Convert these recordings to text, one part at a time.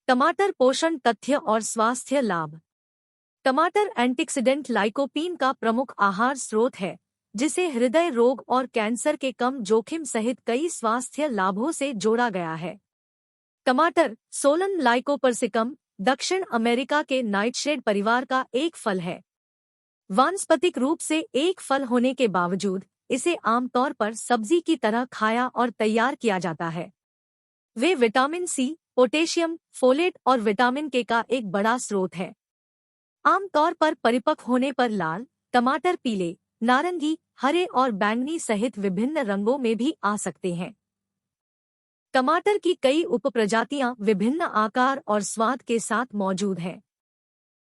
टमाटर पोषण तथ्य और स्वास्थ्य लाभ। टमाटर एंटीऑक्सीडेंट लाइकोपीन का प्रमुख आहार स्रोत है, जिसे हृदय रोग और कैंसर के कम जोखिम सहित कई स्वास्थ्य लाभों से जोड़ा गया है। टमाटर सोलन लाइकोपर्सिकम दक्षिण अमेरिका के नाइटशेड परिवार का एक फल है। वानस्पतिक रूप से एक फल होने के बावजूद इसे आमतौर पर सब्जी की तरह खाया और तैयार किया जाता है। वे विटामिन सी, पोटेशियम, फोलेट और विटामिन के का एक बड़ा स्रोत है। आमतौर पर परिपक्व होने पर लाल टमाटर पीले, नारंगी, हरे और बैंगनी सहित विभिन्न रंगों में भी आ सकते हैं। टमाटर की कई उपप्रजातियां विभिन्न आकार और स्वाद के साथ मौजूद हैं।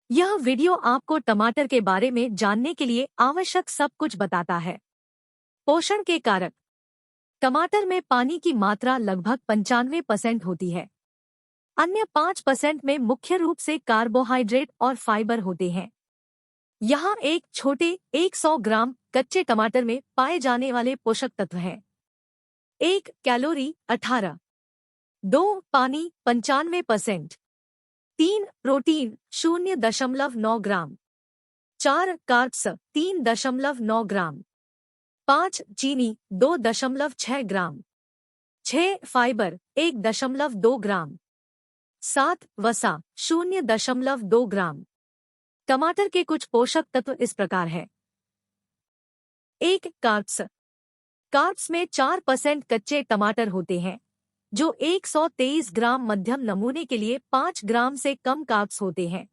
यह वीडियो आपको टमाटर के बारे में जानने के लिए आवश्यक सब कुछ बताता है। पोषण के कारक। टमाटर में पानी की मात्रा लगभग 95% होती है। अन्य 5% में मुख्य रूप से कार्बोहाइड्रेट और फाइबर होते हैं। यहाँ एक छोटे 100 ग्राम कच्चे टमाटर में पाए जाने वाले पोषक तत्व हैं। 1 कैलोरी 18, 2 पानी 95%, 3 प्रोटीन 0.9 ग्राम, 4 कार्ब्स 3.9 ग्राम, 5 चीनी 2.6 ग्राम, 6 फाइबर 1.2 ग्राम, 7 वसा 0.2 ग्राम। टमाटर के कुछ पोषक तत्व इस प्रकार हैं। 1 कार्ब्स। कार्ब्स में 4% कच्चे टमाटर होते हैं, जो 123 ग्राम मध्यम नमूने के लिए 5 ग्राम से कम कार्ब्स होते हैं।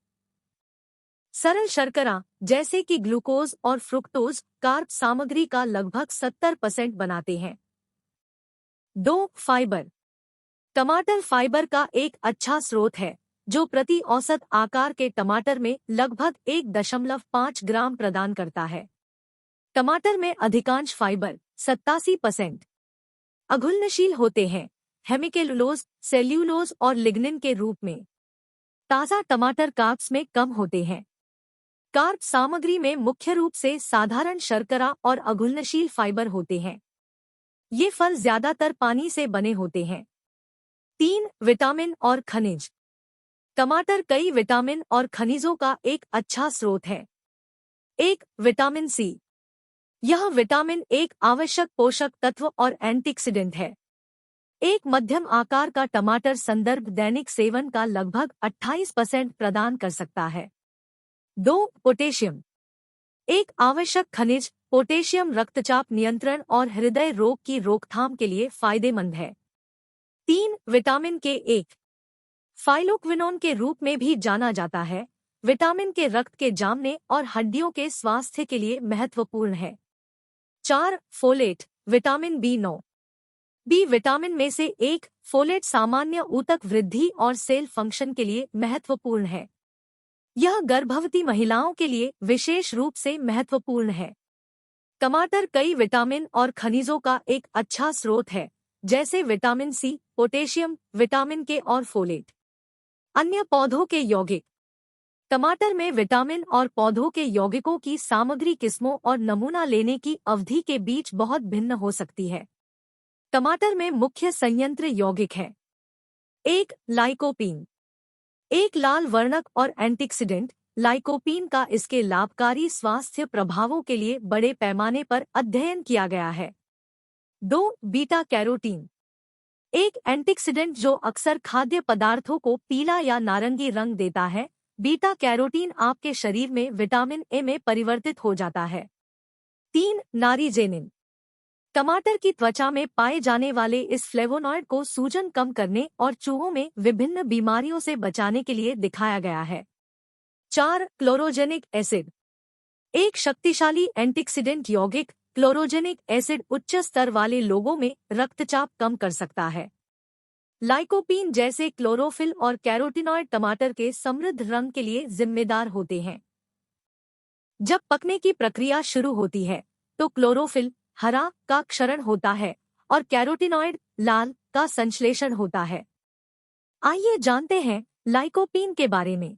सरल शर्करा जैसे कि ग्लूकोज और फ्रुक्टोज कार्ब सामग्री का लगभग 70% बनाते हैं। 2 फाइबर। टमाटर फाइबर का एक अच्छा स्रोत है, जो प्रति औसत आकार के टमाटर में लगभग 1.5 ग्राम प्रदान करता है। टमाटर में अधिकांश फाइबर 87% अघुलनशील होते हैं, हेमिकेलुलोज, सेल्यूलोज और लिग्निन के रूप में। ताज़ा टमाटर कार्ब्स में कम होते हैं। कार्ब सामग्री में मुख्य रूप से साधारण शर्करा और अघुलनशील फाइबर होते हैं। ये फल ज्यादातर पानी से बने होते हैं। 3 विटामिन और खनिज। टमाटर कई विटामिन और खनिजों का एक अच्छा स्रोत है। 1 विटामिन सी। यह विटामिन एक आवश्यक पोषक तत्व और एंटीऑक्सीडेंट है। एक मध्यम आकार का टमाटर संदर्भ दैनिक सेवन का लगभग 28% प्रदान कर सकता है। 2 पोटेशियम। एक आवश्यक खनिज पोटेशियम रक्तचाप नियंत्रण और हृदय रोग की रोकथाम के लिए फायदेमंद है। 3 विटामिन के 1 फाइलोक्विनोन के रूप में भी जाना जाता है, विटामिन के रक्त के जामने और हड्डियों के स्वास्थ्य के लिए महत्वपूर्ण है। 4 folate vitamin B9। B vitamin में से एक फोलेट सामान्य ऊतक वृद्धि और सेल फंक्शन के लिए महत्वपूर्ण है। यह गर्भवती महिलाओं के लिए विशेष रूप से महत्वपूर्ण है। टमाटर कई विटामिन और खनिजों का एक अच्छा स्रोत है, जैसे विटामिन सी, पोटेशियम, विटामिन के और फोलेट। अन्य पौधों के यौगिक। टमाटर में विटामिन और पौधों के यौगिकों की सामग्री किस्मों और नमूना लेने की अवधि के बीच बहुत भिन्न हो सकती है। टमाटर में मुख्य संयंत्र यौगिक है। 1 लाइकोपीन। एक लाल वर्णक और एंटीऑक्सीडेंट, लाइकोपीन का इसके लाभकारी स्वास्थ्य प्रभावों के लिए बड़े पैमाने पर अध्ययन किया गया है। 2 बीटा कैरोटीन। एक एंटीऑक्सीडेंट जो अक्सर खाद्य पदार्थों को पीला या नारंगी रंग देता है। बीटा कैरोटीन आपके शरीर में विटामिन ए में परिवर्तित हो जाता है। 3 नारीजेनिन। टमाटर की त्वचा में पाए जाने वाले इस फ्लेवोनॉइड को सूजन कम करने और चूहों में विभिन्न बीमारियों से बचाने के लिए दिखाया गया है। 4 क्लोरोजेनिक एसिड। एक शक्तिशाली एंटीऑक्सीडेंट यौगिक क्लोरोजेनिक एसिड उच्च स्तर वाले लोगों में रक्तचाप कम कर सकता है। लाइकोपीन जैसे क्लोरोफिल और कैरोटिनॉइड टमाटर के समृद्ध रंग के लिए जिम्मेदार होते हैं। जब पकने की प्रक्रिया शुरू होती है, तो क्लोरोफिल हरा का क्षरण होता है और कैरोटिनॉइड लाल का संश्लेषण होता है। आइए जानते हैं लाइकोपीन के बारे में।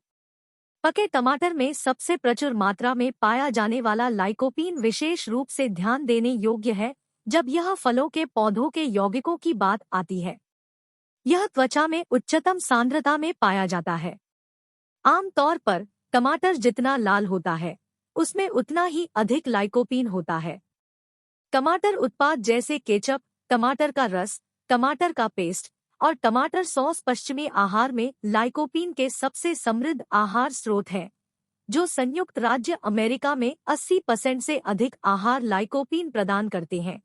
पके टमाटर में सबसे प्रचुर मात्रा में पाया जाने वाला लाइकोपीन विशेष रूप से ध्यान देने योग्य है जब यह फलों के पौधों के यौगिकों की बात आती है। यह त्वचा में उच्चतम सांद्रता में पाया जाता है। आमतौर पर टमाटर जितना लाल होता है, उसमें उतना ही अधिक लाइकोपीन होता है। टमाटर उत्पाद जैसे केचप, टमाटर का रस, टमाटर का पेस्ट और टमाटर सॉस पश्चिमी आहार में लाइकोपीन के सबसे समृद्ध आहार स्रोत हैं, जो संयुक्त राज्य अमेरिका में 80% से अधिक आहार लाइकोपीन प्रदान करते हैं।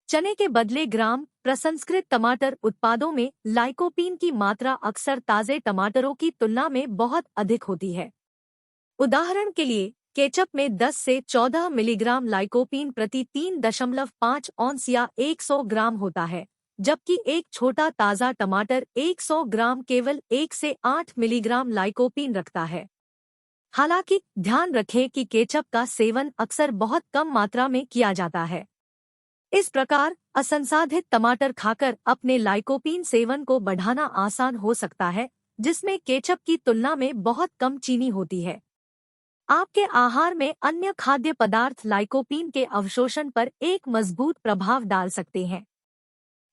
चने के बदले ग्राम प्रसंस्कृत टमाटर उत्पादों में लाइकोपीन की मात्रा अक्सर ताजे टमाटरों की तुलना में बहुत अधिक होती है। उदाहरण के लिए, केचप में 10 से 14 मिलीग्राम लाइकोपीन प्रति 3.5 औंस या 100 ग्राम होता है, जबकि एक छोटा ताज़ा टमाटर 100 ग्राम केवल 1 से 8 मिलीग्राम लाइकोपीन रखता है। हालांकि ध्यान रखें कि केचप का सेवन अक्सर बहुत कम मात्रा में किया जाता है। इस प्रकार असंसाधित टमाटर खाकर अपने लाइकोपीन सेवन को बढ़ाना आसान हो सकता है, जिसमें केचप की तुलना में बहुत कम चीनी होती है। आपके आहार में अन्य खाद्य पदार्थ लाइकोपीन के अवशोषण पर एक मजबूत प्रभाव डाल सकते हैं।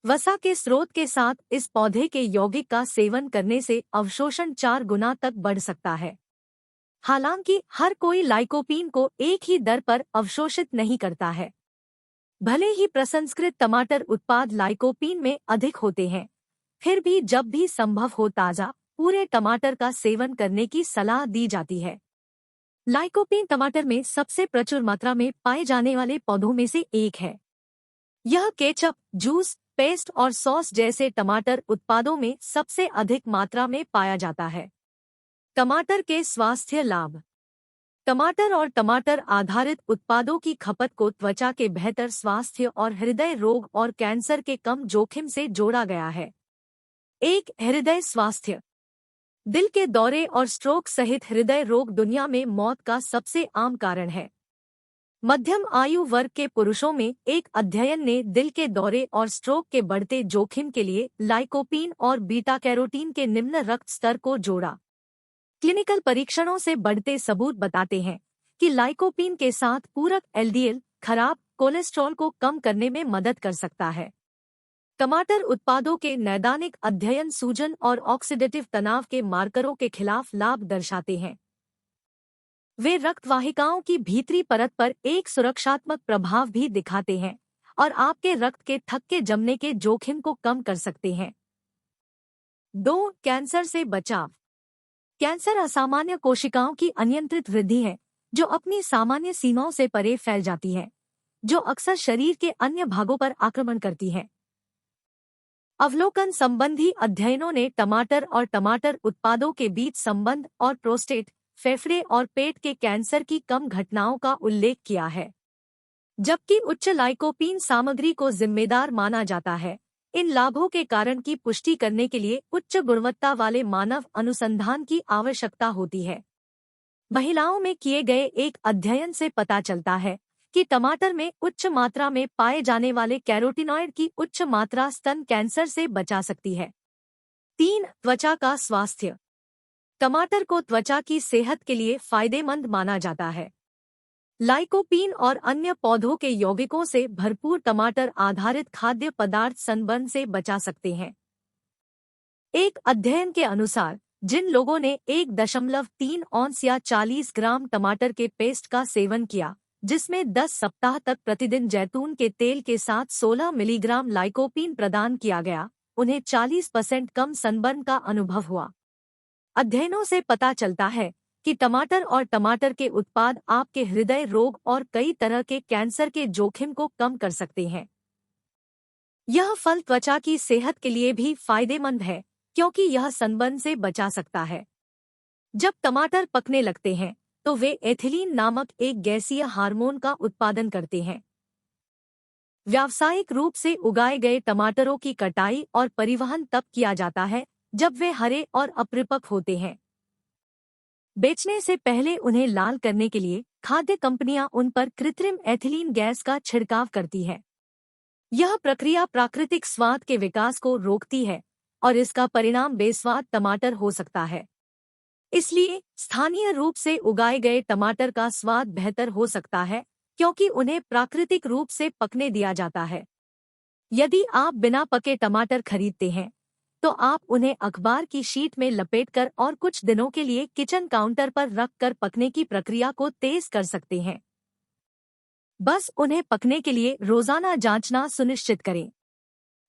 वसा के स्रोत के साथ इस पौधे के यौगिक का सेवन करने से अवशोषण 4 गुना तक बढ़ सकता है। हालांकि हर कोई लाइकोपीन को एक ही दर पर अवशोषित नहीं करता है। भले ही प्रसंस्कृत टमाटर उत्पाद लाइकोपीन में अधिक होते हैं, फिर भी जब भी संभव हो ताज़ा पूरे टमाटर का सेवन करने की सलाह दी जाती है। लाइकोपीन टमाटर में सबसे प्रचुर मात्रा में पाए जाने वाले पौधों में से एक है। यह केचप, जूस, पेस्ट और सॉस जैसे टमाटर उत्पादों में सबसे अधिक मात्रा में पाया जाता है। टमाटर के स्वास्थ्य लाभ। टमाटर और टमाटर आधारित उत्पादों की खपत को त्वचा के बेहतर स्वास्थ्य और हृदय रोग और कैंसर के कम जोखिम से जोड़ा गया है। एक, हृदय स्वास्थ्य। दिल के दौरे और स्ट्रोक सहित हृदय रोग दुनिया में मौत का सबसे आम कारण है। मध्यम आयु वर्ग के पुरुषों में एक अध्ययन ने दिल के दौरे और स्ट्रोक के बढ़ते जोखिम के लिए लाइकोपीन और बीटा कैरोटीन के निम्न रक्त स्तर को जोड़ा। क्लिनिकल परीक्षणों से बढ़ते सबूत बताते हैं कि लाइकोपीन के साथ पूरक एलडीएल खराब कोलेस्ट्रॉल को कम करने में मदद कर सकता है। टमाटर उत्पादों के नैदानिक अध्ययन सूजन और ऑक्सीडेटिव तनाव के मार्करों के खिलाफ लाभ दर्शाते हैं। वे रक्त वाहिकाओं की भीतरी परत पर एक सुरक्षात्मक प्रभाव भी दिखाते हैं और आपके रक्त के थक्के जमने के जोखिम को कम कर सकते हैं। 2, कैंसर से बचाव। कैंसर असामान्य कोशिकाओं की अनियंत्रित वृद्धि है, जो अपनी सामान्य सीमाओं से परे फैल जाती है, जो अक्सर शरीर के अन्य भागों पर आक्रमण करती है। अवलोकन संबंधी अध्ययनों ने टमाटर और टमाटर उत्पादों के बीच संबंध और प्रोस्टेट, फेफड़े और पेट के कैंसर की कम घटनाओं का उल्लेख किया है। जबकि उच्च लाइकोपीन सामग्री को जिम्मेदार माना जाता है, इन लाभों के कारण की पुष्टि करने के लिए उच्च गुणवत्ता वाले मानव अनुसंधान की आवश्यकता होती है। महिलाओं में किए गए एक अध्ययन से पता चलता है कि टमाटर में उच्च मात्रा में पाए जाने वाले कैरोटीनॉइड की उच्च मात्रा स्तन कैंसर से बचा सकती है। 3, त्वचा का स्वास्थ्य। टमाटर को त्वचा की सेहत के लिए फायदेमंद माना जाता है। लाइकोपीन और अन्य पौधों के यौगिकों से भरपूर टमाटर आधारित खाद्य पदार्थ सनबर्न से बचा सकते हैं। एक अध्ययन के अनुसार जिन लोगों ने 1.3 औंस या 40 ग्राम टमाटर के पेस्ट का सेवन किया, जिसमें 10 सप्ताह तक प्रतिदिन जैतून के तेल के साथ 16 मिलीग्राम लाइकोपीन प्रदान किया गया, उन्हें 40% कम सनबर्न का अनुभव हुआ। अध्ययनों से पता चलता है कि टमाटर और टमाटर के उत्पाद आपके हृदय रोग और कई तरह के कैंसर के जोखिम को कम कर सकते हैं। यह फल त्वचा की सेहत के लिए भी फायदेमंद है, क्योंकि यह सनबर्न से बचा सकता है। जब टमाटर पकने लगते हैं, तो वे एथिलीन नामक एक गैसीय हार्मोन का उत्पादन करते हैं। व्यावसायिक रूप से उगाए गए टमाटरों की कटाई और परिवहन तब किया जाता है जब वे हरे और अपरिपक्व होते हैं। बेचने से पहले उन्हें लाल करने के लिए खाद्य कंपनियां उन पर कृत्रिम एथिलीन गैस का छिड़काव करती है। यह प्रक्रिया प्राकृतिक स्वाद के विकास को रोकती है और इसका परिणाम बेस्वाद टमाटर हो सकता है। इसलिए स्थानीय रूप से उगाए गए टमाटर का स्वाद बेहतर हो सकता है, क्योंकि उन्हें प्राकृतिक रूप से पकने दिया जाता है। यदि आप बिना पके टमाटर खरीदते हैं तो आप उन्हें अखबार की शीट में लपेटकर और कुछ दिनों के लिए किचन काउंटर पर रखकर पकने की प्रक्रिया को तेज कर सकते हैं। बस उन्हें पकने के लिए रोजाना जांचना सुनिश्चित करें।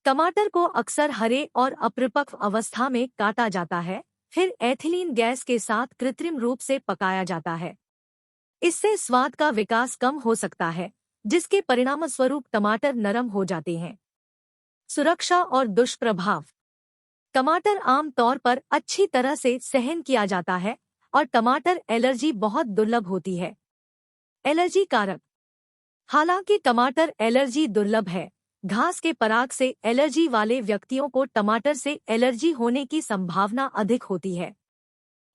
टमाटर को अक्सर हरे और अपरिपक्व अवस्था में काटा जाता है, फिर एथिलीन गैस के साथ कृत्रिम रूप से पकाया जाता है। इससे स्वाद का विकास कम हो सकता है, जिसके परिणामस्वरूप टमाटर नरम हो जाते हैं। सुरक्षा और दुष्प्रभाव। टमाटर आम तौर पर अच्छी तरह से सहन किया जाता है और टमाटर एलर्जी बहुत दुर्लभ होती है। एलर्जी कारक। हालांकि टमाटर एलर्जी दुर्लभ है, घास के पराग से एलर्जी वाले व्यक्तियों को टमाटर से एलर्जी होने की संभावना अधिक होती है।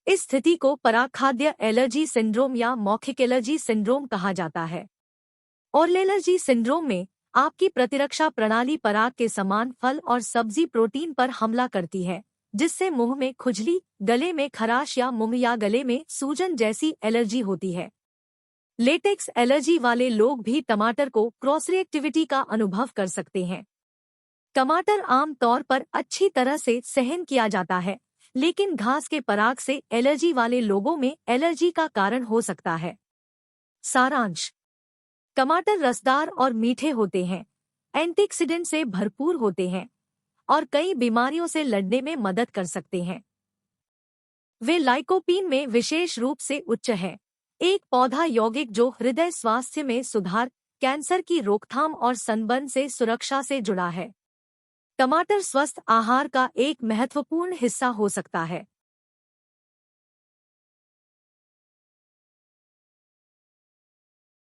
इस स्थिति को परागखाद्य एलर्जी सिंड्रोम या मौखिक एलर्जी सिंड्रोम कहा जाता है। ओरल एलर्जी सिंड्रोम में आपकी प्रतिरक्षा प्रणाली पराग के समान फल और सब्जी प्रोटीन पर हमला करती है, जिससे मुंह में खुजली, गले में खराश या मुंह या गले में सूजन जैसी एलर्जी होती है। लेटेक्स एलर्जी वाले लोग भी टमाटर को क्रॉस रिएक्टिविटी का अनुभव कर सकते हैं। टमाटर आम तौर पर अच्छी तरह से सहन किया जाता है, लेकिन घास के पराग से एलर्जी वाले लोगों में एलर्जी का कारण हो सकता है। सारांश। टमाटर रसदार और मीठे होते हैं, एंटीऑक्सीडेंट से भरपूर होते हैं और कई बीमारियों से लड़ने में मदद कर सकते हैं। वे लाइकोपीन में विशेष रूप से उच्च है, एक पौधा यौगिक जो हृदय स्वास्थ्य में सुधार, कैंसर की रोकथाम और सनबर्न से सुरक्षा से जुड़ा है। टमाटर स्वस्थ आहार का एक महत्वपूर्ण हिस्सा हो सकता है।